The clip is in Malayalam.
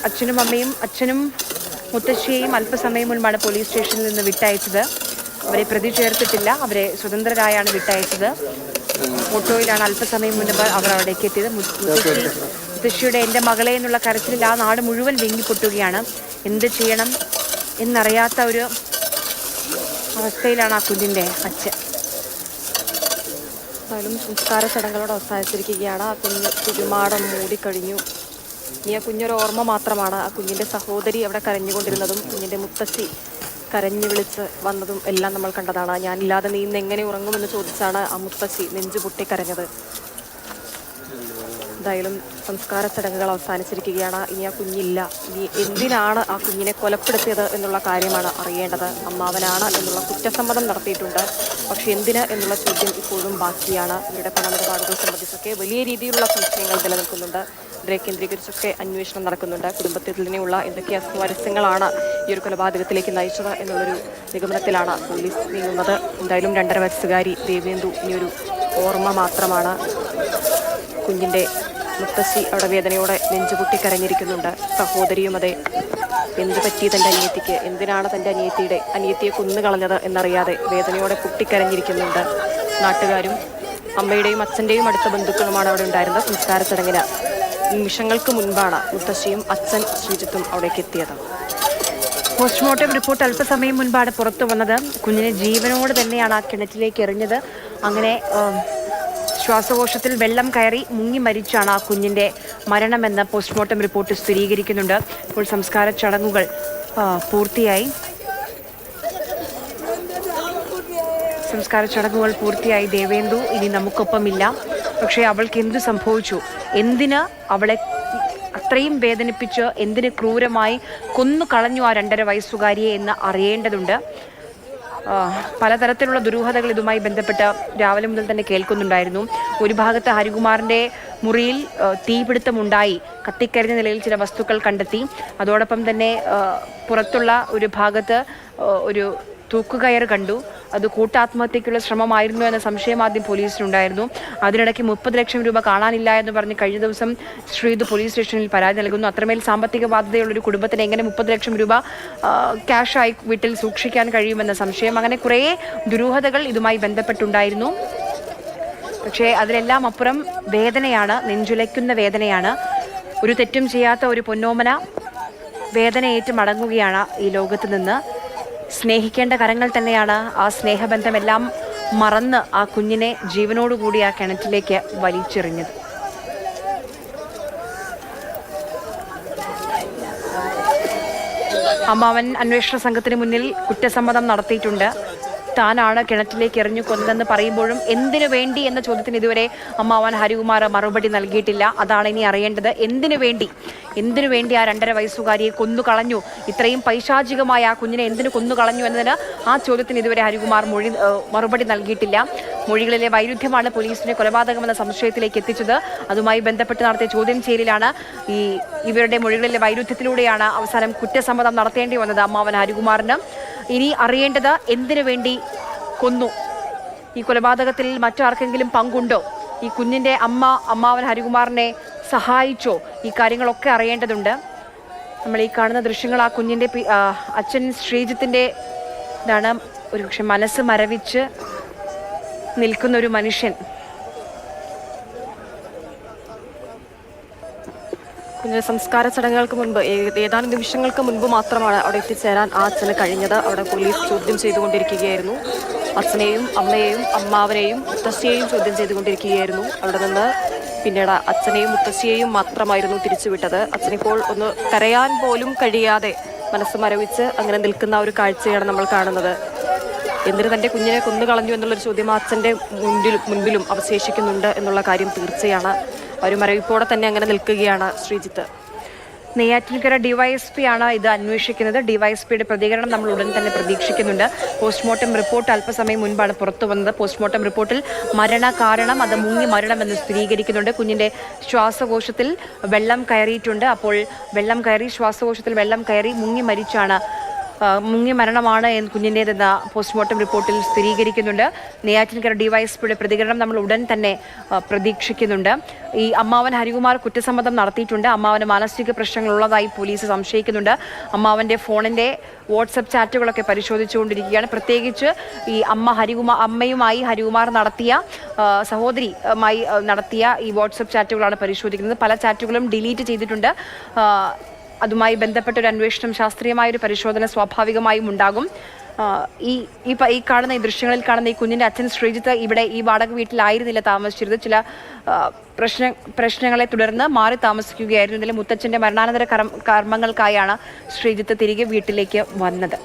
അച്ഛനും അമ്മയും അച്ഛനും മുത്തശ്ശിയെയും അല്പസമയം മുൻപാണ് പോലീസ് സ്റ്റേഷനിൽ നിന്ന് വിട്ടയച്ചത്. അവരെ പ്രതി ചേർത്തിട്ടില്ല, അവരെ സ്വതന്ത്രരായാണ് വിട്ടയച്ചത്. ഓട്ടോയിലാണ് അല്പസമയം മുൻപ് അവർ അവിടേക്ക് എത്തിയത്. മുത്തശ്ശിയുടെ എൻ്റെ മകളെ എന്നുള്ള കരച്ചിലിൽ ആ നാട് മുഴുവൻ വെങ്ങിപ്പൊട്ടുകയാണ്. എന്ത് ചെയ്യണം എന്നറിയാത്ത ഒരു അവസ്ഥയിലാണ് ആ കുഞ്ഞിൻ്റെ അച്ഛൻ. എന്തായാലും സംസ്കാര ചടങ്ങുകളോട് അവസാനിച്ചിരിക്കുകയാണ്. ആ കുഞ്ഞ് തിരുമാടം മൂടിക്കഴിഞ്ഞു. ഇനി ആ കുഞ്ഞൊരു ഓർമ്മ മാത്രമാണ്. ആ കുഞ്ഞിൻ്റെ സഹോദരി അവിടെ കരഞ്ഞുകൊണ്ടിരുന്നതും കുഞ്ഞിൻ്റെ മുത്തശ്ശി കരഞ്ഞു വിളിച്ച് വന്നതും എല്ലാം നമ്മൾ കണ്ടതാണ്. ഞാനില്ലാതെ നീ ഇന്ന് എങ്ങനെ ഉറങ്ങുമെന്ന് ചോദിച്ചാണ് ആ മുത്തശ്ശി നെഞ്ചു പൊട്ടി കരഞ്ഞത്. എന്തായാലും സംസ്കാര ചടങ്ങുകൾ അവസാനിച്ചിരിക്കുകയാണ്. ഇനി ആ കുഞ്ഞില്ല. ഇനി എന്തിനാണ് ആ കുഞ്ഞിനെ കൊലപ്പെടുത്തിയത് എന്നുള്ള കാര്യമാണ് അറിയേണ്ടത്. അമ്മാവനാണ് എന്നുള്ള കുറ്റസമ്മതം നടത്തിയിട്ടുണ്ട്. പക്ഷെ എന്തിന് എന്നുള്ള ചോദ്യം ഇപ്പോഴും ബാക്കിയാണ്. ഇവരുടെ പണമിടപാടുകൾ സംബന്ധിച്ചൊക്കെ വലിയ രീതിയിലുള്ള സംശയങ്ങൾ നിലനിൽക്കുന്നുണ്ട്. ഇവരെ കേന്ദ്രീകരിച്ചൊക്കെ അന്വേഷണം നടക്കുന്നുണ്ട്. കുടുംബത്തിൽ തന്നെയുള്ള എന്തൊക്കെ അസ്വാരസ്യങ്ങളാണ് ഈ ഒരു കൊലപാതകത്തിലേക്ക് നയിച്ചത് എന്നുള്ളൊരു നിഗമനത്തിലാണ് പോലീസ് നീങ്ങുന്നത്. എന്തായാലും 2.5 വയസ്സുകാരി ദേവേന്ദു ഇനിയൊരു ഓർമ്മ മാത്രമാണ്. കുഞ്ഞിൻ്റെ മുത്തശ്ശി അവിടെ വേദനയോടെ നെഞ്ചുപൊട്ടി കരഞ്ഞിരിക്കുന്നുണ്ട്. സഹോദരിയും അതെ, എന്ത് പറ്റി തൻ്റെ അനിയത്തിക്ക്, എന്തിനാണ് തൻ്റെ അനിയത്തിയെ കൊന്നുകളഞ്ഞത് എന്നറിയാതെ വേദനയോടെ പൊട്ടിക്കരഞ്ഞിരിക്കുന്നുണ്ട്. നാട്ടുകാരും അമ്മയുടെയും അച്ഛൻ്റെയും അടുത്ത ബന്ധുക്കളുമാണ് അവിടെ ഉണ്ടായിരുന്നത്. സംസ്കാര ചടങ്ങിന് നിമിഷങ്ങൾക്ക് മുൻപാണ് മുത്തശ്ശിയും അച്ഛൻ ശ്രീജിത്തും അവിടേക്ക് എത്തിയത്. പോസ്റ്റ്മോർട്ടം റിപ്പോർട്ട് അല്പസമയം മുൻപാണ് പുറത്തു വന്നത്. കുഞ്ഞിനെ ജീവനോട് തന്നെയാണ് ആ കിണറ്റിലേക്ക് എറിഞ്ഞത്. അങ്ങനെ ശ്വാസകോശത്തിൽ വെള്ളം കയറി മുങ്ങി മരിച്ചാണ് ആ കുഞ്ഞിൻ്റെ മരണമെന്ന് പോസ്റ്റ്മോർട്ടം റിപ്പോർട്ട് സ്ഥിരീകരിക്കുന്നുണ്ട്. ഇപ്പോൾ സംസ്കാര ചടങ്ങുകൾ പൂർത്തിയായി. ദേവേന്ദു ഇനി നമുക്കൊപ്പമില്ല. പക്ഷേ അവൾക്ക് എന്തു സംഭവിച്ചു, എന്തിന് അവളെ അത്രയും വേദനിപ്പിച്ച്, എന്തിന് ക്രൂരമായി കൊന്നു കളഞ്ഞു ആ 2.5 വയസ്സുകാരിയെ എന്ന് അറിയേണ്ടതുണ്ട്. പലതരത്തിലുള്ള ദുരൂഹതകൾ ഇതുമായി ബന്ധപ്പെട്ട് രാവിലെ മുതൽ തന്നെ കേൾക്കുന്നുണ്ടായിരുന്നു. ഒരു ഭാഗത്ത് ഹരികുമാറിൻ്റെ മുറിയിൽ തീപിടുത്തമുണ്ടായി, കത്തിക്കരിഞ്ഞ നിലയിൽ ചില വസ്തുക്കൾ കണ്ടെത്തി. അതോടൊപ്പം തന്നെ പുറത്തുള്ള ഒരു ഭാഗത്ത് ഒരു തൂക്കുകയർ കണ്ടു. അത് കൂട്ടാത്മഹത്യക്കുള്ള ശ്രമമായിരുന്നു എന്ന സംശയം ആദ്യം പോലീസിനുണ്ടായിരുന്നു. അതിനിടയ്ക്ക് 30 ലക്ഷം രൂപ കാണാനില്ല എന്ന് പറഞ്ഞ് കഴിഞ്ഞ ദിവസം ശ്രീതു പോലീസ് സ്റ്റേഷനിൽ പരാതി നൽകുന്നു. അത്രമേൽ സാമ്പത്തിക ബാധ്യതയുള്ളൊരു കുടുംബത്തിന് എങ്ങനെ 30 ലക്ഷം രൂപ ക്യാഷായി വീട്ടിൽ സൂക്ഷിക്കാൻ കഴിയുമെന്ന സംശയം. അങ്ങനെ കുറേ ദുരൂഹതകൾ ഇതുമായി ബന്ധപ്പെട്ടുണ്ടായിരുന്നു. പക്ഷേ അതിലെല്ലാം അപ്പുറം വേദനയാണ്, നെഞ്ചുലയ്ക്കുന്ന വേദനയാണ്. ഒരു തെറ്റും ചെയ്യാത്ത ഒരു പൊന്നോമന വേദനയേറ്റ് മടങ്ങുകയാണ് ഈ ലോകത്ത് നിന്ന്. സ്നേഹിക്കേണ്ട കരങ്ങൾ തന്നെയാണ് ആ സ്നേഹബന്ധമെല്ലാം മറന്ന് ആ കുഞ്ഞിനെ ജീവനോടുകൂടി ആ കിണറ്റിലേക്ക് വലിച്ചെറിഞ്ഞത്. അമ്മാവൻ അന്വേഷണ സംഘത്തിന് മുന്നിൽ കുറ്റസമ്മതം നടത്തിയിട്ടുണ്ട്. താനാണ് കിണറ്റിലേക്ക് എറിഞ്ഞു കൊന്നതെന്ന് പറയുമ്പോഴും എന്തിനു വേണ്ടി എന്ന ചോദ്യത്തിന് ഇതുവരെ അമ്മാവൻ ഹരികുമാർ മറുപടി നൽകിയിട്ടില്ല. അതാണ് ഇനി അറിയേണ്ടത്. എന്തിനു വേണ്ടി ആ 2.5 വയസ്സുകാരിയെ കൊന്നു കളഞ്ഞു, ഇത്രയും പൈശാചികമായ ആ കുഞ്ഞിനെ എന്തിനു കൊന്നു കളഞ്ഞു എന്നതിന് ആ ചോദ്യത്തിന് ഇതുവരെ ഹരികുമാർ മറുപടി നൽകിയിട്ടില്ല. മൊഴികളിലെ വൈരുദ്ധ്യമാണ് പോലീസിനെ കൊലപാതകമെന്ന സംശയത്തിലേക്ക് എത്തിച്ചത്. അതുമായി ബന്ധപ്പെട്ട് നടത്തിയ ചോദ്യം ചെയ്യലിലാണ് ഇവരുടെ മൊഴികളിലെ വൈരുദ്ധ്യത്തിലൂടെയാണ് അവസാനം കുറ്റസമ്മതം നടത്തേണ്ടി വന്നത് അമ്മാവൻ ഹരികുമാറിന്. ഇനി അറിയേണ്ടത് എന്തിനു വേണ്ടി കൊന്നു, ഈ കൊലപാതകത്തിൽ മറ്റാർക്കെങ്കിലും പങ്കുണ്ടോ, ഈ കുഞ്ഞിൻ്റെ അമ്മാവൻ ഹരികുമാറിനെ സഹായിച്ചോ, ഈ കാര്യങ്ങളൊക്കെ അറിയേണ്ടതുണ്ട്. നമ്മൾ ഈ കാണുന്ന ദൃശ്യങ്ങൾ ആ കുഞ്ഞിൻ്റെ അച്ഛൻ ശ്രീജിത്തിൻ്റെ ഇതാണ്. ഒരു പക്ഷെ മനസ്സ് മരവിച്ച് നിൽക്കുന്ന ഒരു മനുഷ്യൻ. കുഞ്ഞിന്റെ സംസ്കാര ചടങ്ങുകൾക്ക് മുൻപ് ഏതാനും നിമിഷങ്ങൾക്ക് മുൻപ് മാത്രമാണ് അവിടെ എത്തിച്ചേരാൻ ആ അച്ഛന് കഴിഞ്ഞത്. അവിടെ പോലീസ് ചോദ്യം ചെയ്തുകൊണ്ടിരിക്കുകയായിരുന്നു. അച്ഛനെയും അമ്മയെയും അമ്മാവനെയും മുത്തശ്ശിയെയും ചോദ്യം ചെയ്തുകൊണ്ടിരിക്കുകയായിരുന്നു. അവിടെ നിന്ന് പിന്നീട് അച്ഛനെയും മുത്തശ്ശിയെയും മാത്രമായിരുന്നു തിരിച്ചുവിട്ടത്. അച്ഛനിപ്പോൾ ഒന്ന് കരയാൻ പോലും കഴിയാതെ മനസ്സ് മരവിച്ച് അങ്ങനെ നിൽക്കുന്ന ഒരു കാഴ്ചയാണ് നമ്മൾ കാണുന്നത്. എന്തിന് തൻ്റെ കുഞ്ഞിനെ കൊന്നുകളഞ്ഞു എന്നുള്ളൊരു ചോദ്യം ആ അച്ഛൻ്റെ മുൻപിലും അവശേഷിക്കുന്നുണ്ട് എന്നുള്ള കാര്യം തീർച്ചയാണ്. ഒരു മരവിപ്പോടെ തന്നെ അങ്ങനെ നിൽക്കുകയാണ് ശ്രീജിത്ത്. നെയ്യാറ്റിൻകര ഡിവൈഎസ്പി ആണ് ഇത് അന്വേഷിക്കുന്നത്. ഡിവൈഎസ്പിയുടെ പ്രതികരണം നമ്മൾ ഉടൻ തന്നെ പ്രതീക്ഷിക്കുന്നുണ്ട്. പോസ്റ്റ്മോർട്ടം റിപ്പോർട്ട് അല്പസമയം മുൻപാണ് പുറത്തു വന്നത്. പോസ്റ്റ്മോർട്ടം റിപ്പോർട്ടിൽ മരണ കാരണം അത് മുങ്ങി മരണമെന്ന് സ്ഥിരീകരിക്കുന്നുണ്ട്. കുഞ്ഞിൻ്റെ ശ്വാസകോശത്തിൽ വെള്ളം കയറിയിട്ടുണ്ട്. അപ്പോൾ ശ്വാസകോശത്തിൽ വെള്ളം കയറി മുങ്ങി മരിച്ചാണ് മുങ്ങിയ മരണമാണ് കുഞ്ഞിൻ്റേതെന്ന പോസ്റ്റ്മോർട്ടം റിപ്പോർട്ടിൽ സ്ഥിരീകരിക്കുന്നുണ്ട്. നെയ്യാറ്റിൻകര ഡിവൈഎസ്പിയുടെ പ്രതികരണം നമ്മൾ ഉടൻ തന്നെ പ്രതീക്ഷിക്കുന്നുണ്ട്. ഈ അമ്മാവൻ ഹരികുമാർ കുറ്റസമ്മതം നടത്തിയിട്ടുണ്ട്. അമ്മാവന് മാനസിക പ്രശ്നങ്ങളുള്ളതായി പോലീസ് സംശയിക്കുന്നുണ്ട്. അമ്മാവൻ്റെ ഫോണിൻ്റെ വാട്സപ്പ് ചാറ്റുകളൊക്കെ പരിശോധിച്ചുകൊണ്ടിരിക്കുകയാണ്. പ്രത്യേകിച്ച് ഈ അമ്മയുമായി ഹരികുമാർ നടത്തിയ സഹോദരിയുമായി നടത്തിയ ഈ വാട്സപ്പ് ചാറ്റുകളാണ് പരിശോധിക്കുന്നത്. പല ചാറ്റുകളും ഡിലീറ്റ് ചെയ്തിട്ടുണ്ട്. അതുമായി ബന്ധപ്പെട്ട ഒരു അന്വേഷണം, ശാസ്ത്രീയമായൊരു പരിശോധന സ്വാഭാവികമായും ഉണ്ടാകും. ഈ കാണുന്ന ഈ ദൃശ്യങ്ങളിൽ കാണുന്ന ഈ കുഞ്ഞിൻ്റെ അച്ഛൻ ശ്രീജിത്ത് ഇവിടെ ഈ വാടക വീട്ടിലായിരുന്നില്ല താമസിച്ചിരുന്നത്. ചില പ്രശ്നങ്ങളെ തുടർന്ന് മാറി താമസിക്കുകയായിരുന്നു. ഇതിൽ മുത്തച്ഛൻ്റെ മരണാനന്തര കർമ്മങ്ങൾക്കായാണ് ശ്രീജിത്ത് തിരികെ വീട്ടിലേക്ക് വന്നത്.